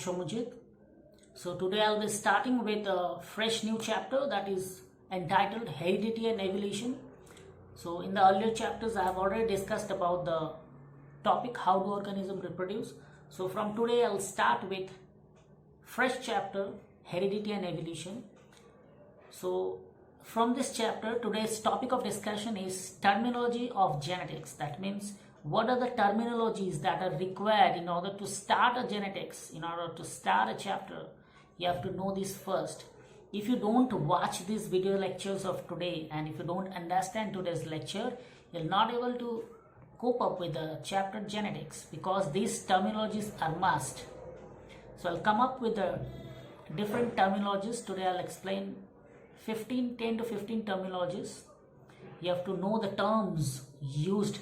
Shomujit. So today I'll be starting with a fresh new chapter that is entitled Heredity and Evolution. So in the earlier chapters I have already discussed about the topic how do organisms reproduce. So from today I'll start with fresh chapter Heredity and Evolution. So from this chapter, today's topic of discussion is terminology of genetics. That means what are the terminologies that are required in order to start a genetics, in order to start a chapter. You have to know this first. If you don't watch these video lectures of today and if you don't understand today's lecture, you're not able to cope up with the chapter genetics because these terminologies are must. So I'll come up with the different terminologies. Today I'll explain 10 to 15 terminologies. You have to know the terms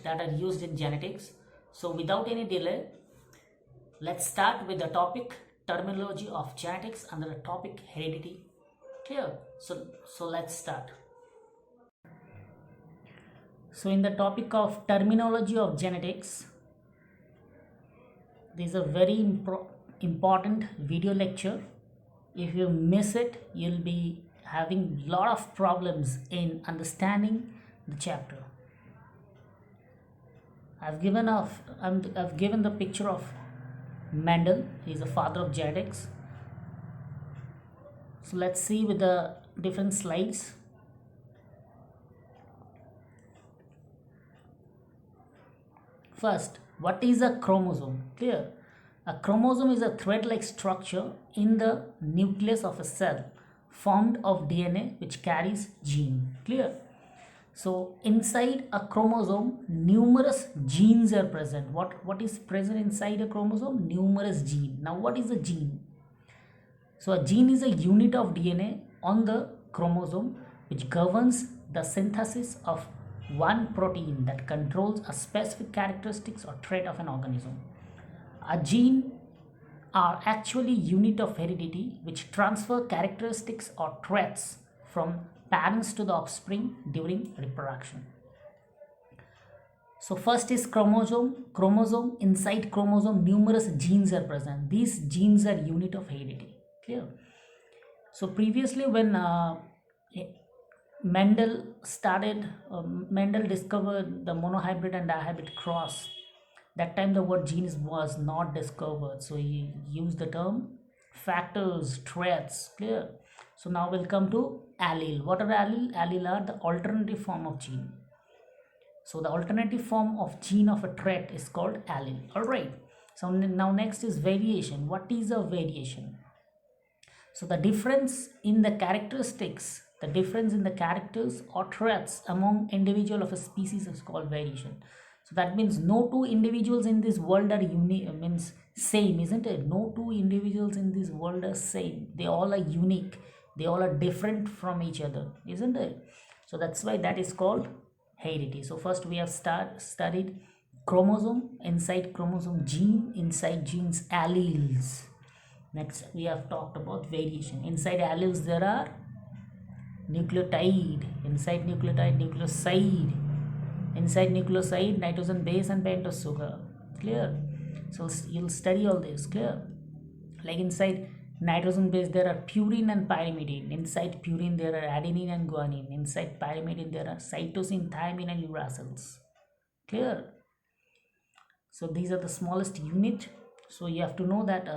that are used in genetics. So without any delay, let's start with the topic terminology of genetics under the topic heredity. Clear? So let's start. So in the topic of terminology of genetics, this is a very important video lecture. If you miss it, you'll be having a lot of problems in understanding the chapter. I've given the picture of Mendel. He's the father of genetics. So let's see with the different slides. First, what is a chromosome? Clear? A chromosome is a thread-like structure in the nucleus of a cell formed of DNA which carries gene. Clear? So inside a chromosome, numerous genes are present. What is present inside a chromosome? Numerous genes. Now what is a gene? So a gene is a unit of DNA on the chromosome which governs the synthesis of one protein that controls a specific characteristics or trait of an organism. A gene are actually unit of heredity which transfer characteristics or traits from parents to the offspring during reproduction. So first is chromosome. Inside chromosome, numerous genes are present. These genes are unit of heredity. Clear? So previously when Mendel discovered the monohybrid and dihybrid cross, that time the word genes was not discovered, so he used the term factors, traits. Clear? So now we'll come to allele. What are allele? Allele are the alternative form of gene. So the alternative form of gene of a trait is called allele. Alright. So now next is variation. What is a variation? So the difference in the characteristics, the difference in the characters or traits among individual of a species is called variation. So that means no two individuals in this world are unique, means same, isn't it? No two individuals in this world are same. They all are unique. They all are different from each other, isn't it? So that's why that is called heredity. So first we have studied chromosome, inside chromosome gene, inside genes alleles. Next we have talked about variation. Inside alleles there are nucleotide, inside nucleotide nucleoside, inside nucleoside nitrogen base and pentose sugar. Clear? So you'll study all this. Clear? Like inside nitrogen base there are purine and pyrimidine. Inside purine there are adenine and guanine. Inside pyrimidine there are cytosine, thymine and uracils. Clear? So these are the smallest unit. So you have to know that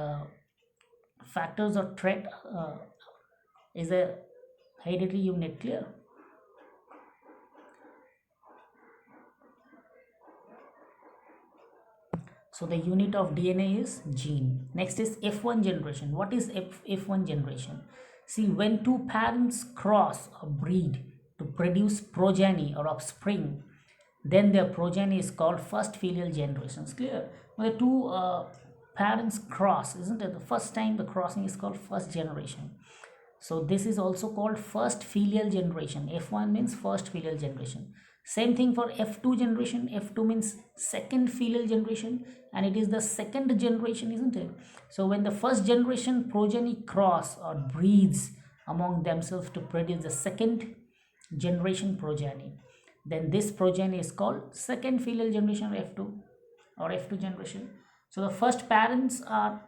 factors or trait is a hereditary unit. Clear? So the unit of DNA is gene. Next is F1 generation. What is F1 generation? See, when two parents cross or breed to produce progeny or offspring, then their progeny is called first filial generation. Clear? When the two parents cross, isn't it? The first time the crossing is called first generation. So this is also called first filial generation. F1 means first filial generation. Same thing for F2 generation. F2 means second filial generation, and it is the second generation, isn't it? So when the first generation progeny cross or breeds among themselves to produce the second generation progeny, then this progeny is called second filial generation or F2 generation. So the first parents are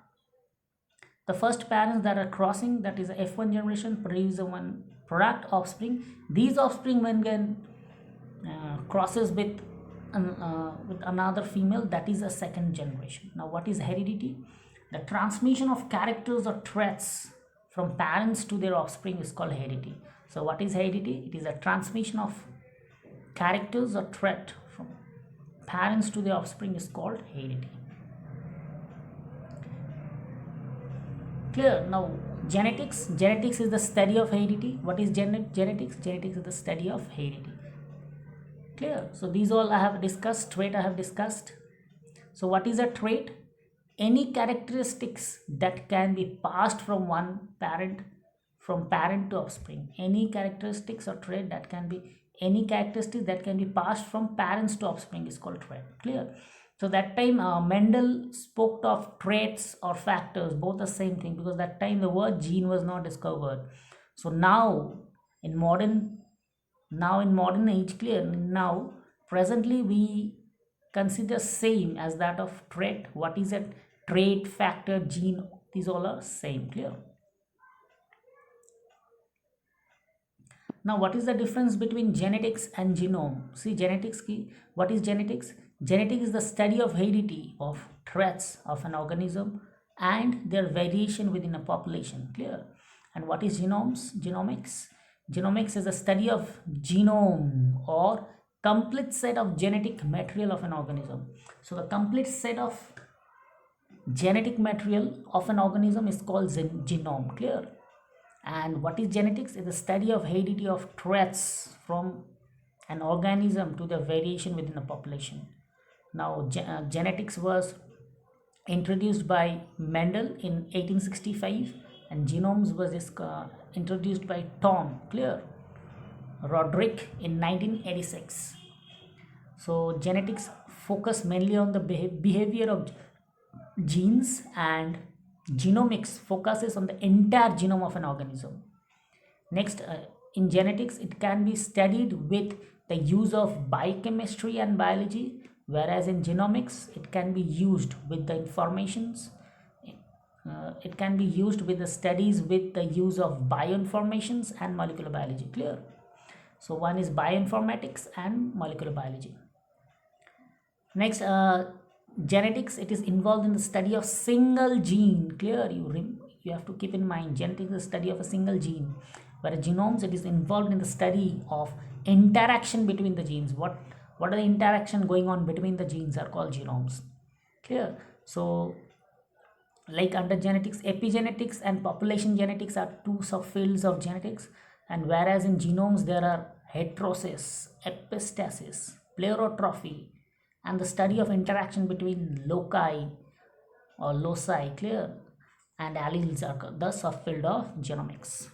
the first parents that are crossing, that is F1 generation, produce a one product offspring. These offspring when crosses with another female, that is a second generation. Now what is heredity? The transmission of characters or traits from parents to their offspring is called heredity. So what is heredity? It is a transmission of characters or trait from parents to their offspring is called heredity. Clear? Now genetics is the study of heredity. What is genetics? Genetics is the study of heredity. Clear? So these all I have discussed. Trait I have discussed. So what is a trait? Any characteristics that can be passed from one parent, from parent to offspring. Any characteristics or trait that can be, any characteristics that can be passed from parents to offspring is called trait. Clear? So that time Mendel spoke of traits or factors, both the same thing, because that time the word gene was not discovered. So now in modern age, clear, now presently we consider same as that of trait. What is a trait, factor, gene? These all are same. Clear? Now what is the difference between genetics and genome? See, genetics key. What is genetics? Genetics is the study of heredity of traits of an organism and their variation within a population. Clear? And what is genomes? Genomics. Genomics is the study of genome or complete set of genetic material of an organism. So the complete set of genetic material of an organism is called genome. Clear? And what is genetics? Is the study of heredity of traits from an organism to the variation within a population. Now genetics was introduced by Mendel in 1865 and genomes was introduced by Tom Roderick in 1986. So genetics focus mainly on the behavior of genes, and genomics focuses on the entire genome of an organism. Next, in genetics it can be studied with the use of biochemistry and biology, whereas in genomics it can be used with the informations, it can be used with the studies with the use of bioinformations and molecular biology. Clear? So one is bioinformatics and molecular biology. Next, genetics, it is involved in the study of single gene. Clear? You have to keep in mind, genetics is the study of a single gene, whereas genomes, it is involved in the study of interaction between the genes. What are the interaction going on between the genes are called genomes. Clear? So like under genetics, epigenetics and population genetics are two subfields of genetics, and whereas in genomes there are heterosis, epistasis, pleurotrophy, and the study of interaction between loci or loci, clear, and alleles are the subfield of genomics.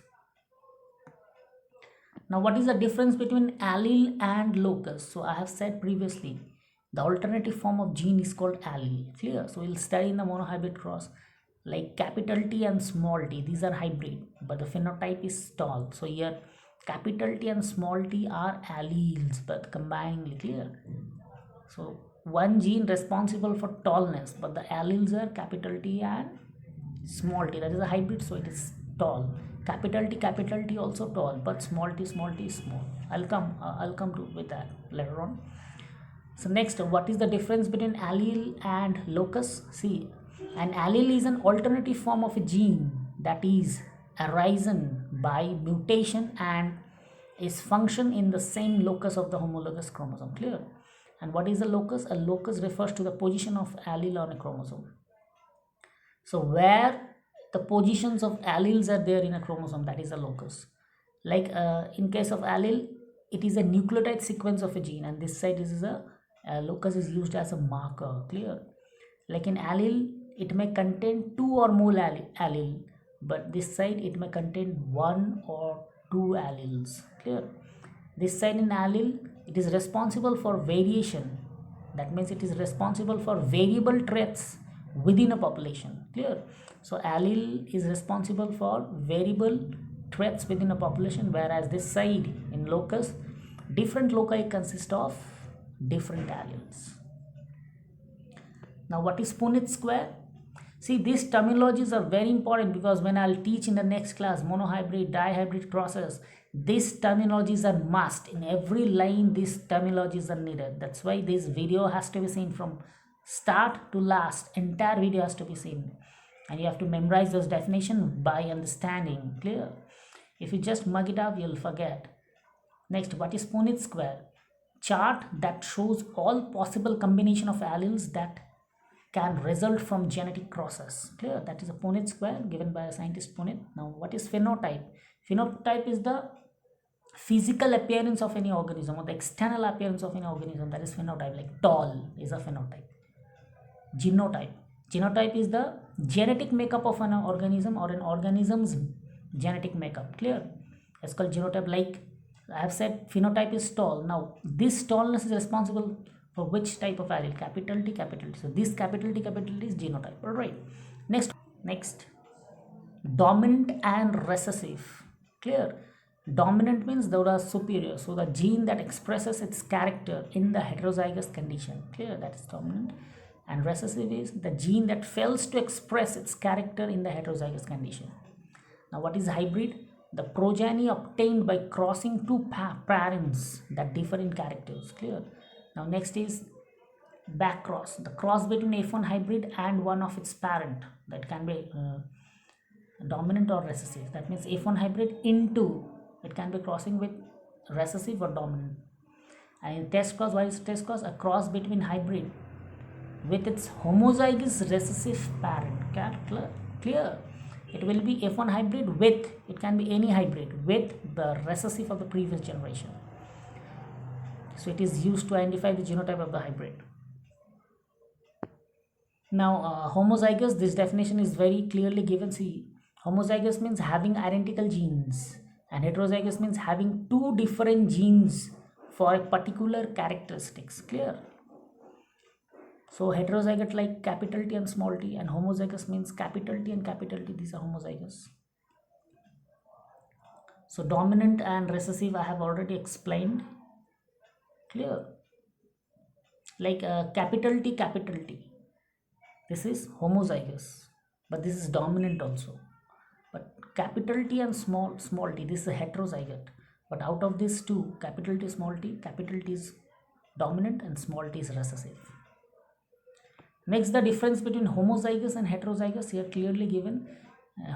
Now what is the difference between allele and locus? So I have said previously, the alternative form of gene is called allele. Clear? So we'll study in the monohybrid cross, like capital T and small t, these are hybrid, but the phenotype is tall. So here capital T and small t are alleles, but combinedly. Clear? So one gene responsible for tallness, but the alleles are capital T and small t, that is a hybrid, so it is tall. Capital T also tall, but small t is small. I'll come to with that later on. So next, what is the difference between allele and locus? See, an allele is an alternative form of a gene that is arisen by mutation and is function in the same locus of the homologous chromosome. Clear? And what is a locus? A locus refers to the position of allele on a chromosome. So where the positions of alleles are there in a chromosome, that is a locus. Like in case of allele, it is a nucleotide sequence of a gene, and this side is a locus is used as a marker. Clear? Like in allele, it may contain two or more allele, but this side it may contain one or two alleles. Clear? This side in allele, it is responsible for variation. That means it is responsible for variable traits within a population. Clear? So allele is responsible for variable traits within a population, whereas this side in locus, different loci consist of different alleles. Now what is Punnett square? See, these terminologies are very important because when I'll teach in the next class monohybrid, dihybrid process, these terminologies are must. In every line, these terminologies are needed. That's why this video has to be seen from start to last. Entire video has to be seen. And you have to memorize those definitions by understanding. Clear? If you just mug it up, you'll forget. Next, what is Punnett square? Chart that shows all possible combination of alleles that can result from genetic crosses. Clear? That is a Punnett square given by a scientist Punnett. Now, what is phenotype? Phenotype is the physical appearance of any organism or the external appearance of any organism. That is phenotype. Like tall is a phenotype. Genotype. Genotype is the genetic makeup of an organism or an organism's genetic makeup. Clear? It's called genotype. Like I have said, phenotype is tall. Now, this tallness is responsible for which type of allele? Capital T, capital T. So, this capital T is genotype. Alright. Next. Dominant and recessive. Clear? Dominant means they are superior. So, the gene that expresses its character in the heterozygous condition. Clear? That is dominant. And recessive is the gene that fails to express its character in the heterozygous condition. Now, what is hybrid? The progeny obtained by crossing two parents that differ in characters. Clear? Now, next is back cross. The cross between F1 hybrid and one of its parent. That can be dominant or recessive. That means F1 hybrid into, it can be crossing with recessive or dominant. And in test cross, what is test cross? A cross between hybrid with its homozygous recessive parent. Clear? It will be F1 hybrid with, it can be any hybrid, with the recessive of the previous generation. So it is used to identify the genotype of the hybrid. Now, homozygous, this definition is very clearly given. See, homozygous means having identical genes, and heterozygous means having two different genes for a particular characteristics. Clear? So heterozygous like capital T and small t, and homozygous means capital T and capital T. These are homozygous. So dominant and recessive I have already explained. Clear? Like capital T, this is homozygous, but this is dominant also. But capital T and small t, this is a heterozygote. But out of these two, capital T, small t, capital T is dominant and small t is recessive. Next, the difference between homozygous and heterozygous here clearly given.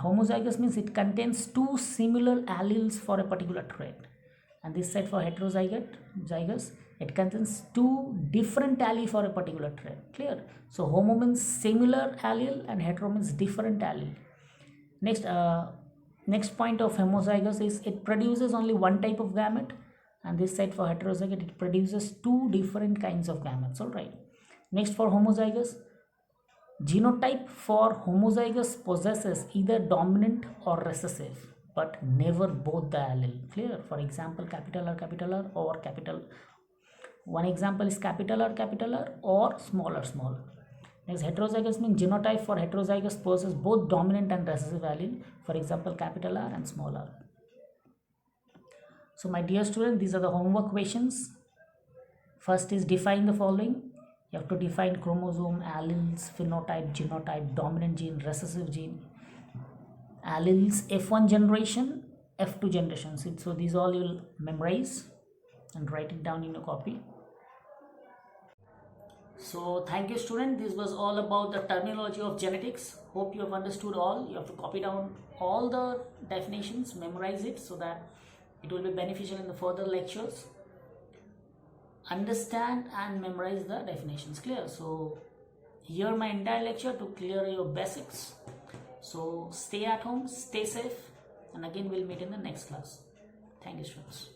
Homozygous means it contains two similar alleles for a particular trait. And this side for heterozygous, it contains two different alleles for a particular trait. Clear? So homo means similar allele and hetero means different allele. Next point of homozygous is it produces only one type of gamete, and this side for heterozygote it produces two different kinds of gametes. Alright. Next, for homozygous, genotype for homozygous possesses either dominant or recessive, but never both the allele. Clear? For example, capital R or capital. One example is capital R or smaller. Next, heterozygous means genotype for heterozygous possesses both dominant and recessive allele. For example, capital R and small r. So, my dear student, these are the homework questions. First is define the following. You have to define chromosome, alleles, phenotype, genotype, dominant gene, recessive gene, alleles, F1 generation, F2 generation. So these all you'll memorize and write it down in your copy. So thank you, student. This was all about the terminology of genetics. Hope you have understood all. You have to copy down all the definitions, memorize it so that it will be beneficial in the further lectures. Understand and memorize the definitions. Clear? So hear my entire lecture to clear your basics. So stay at home, stay safe, and again we'll meet in the next class. Thank you, students.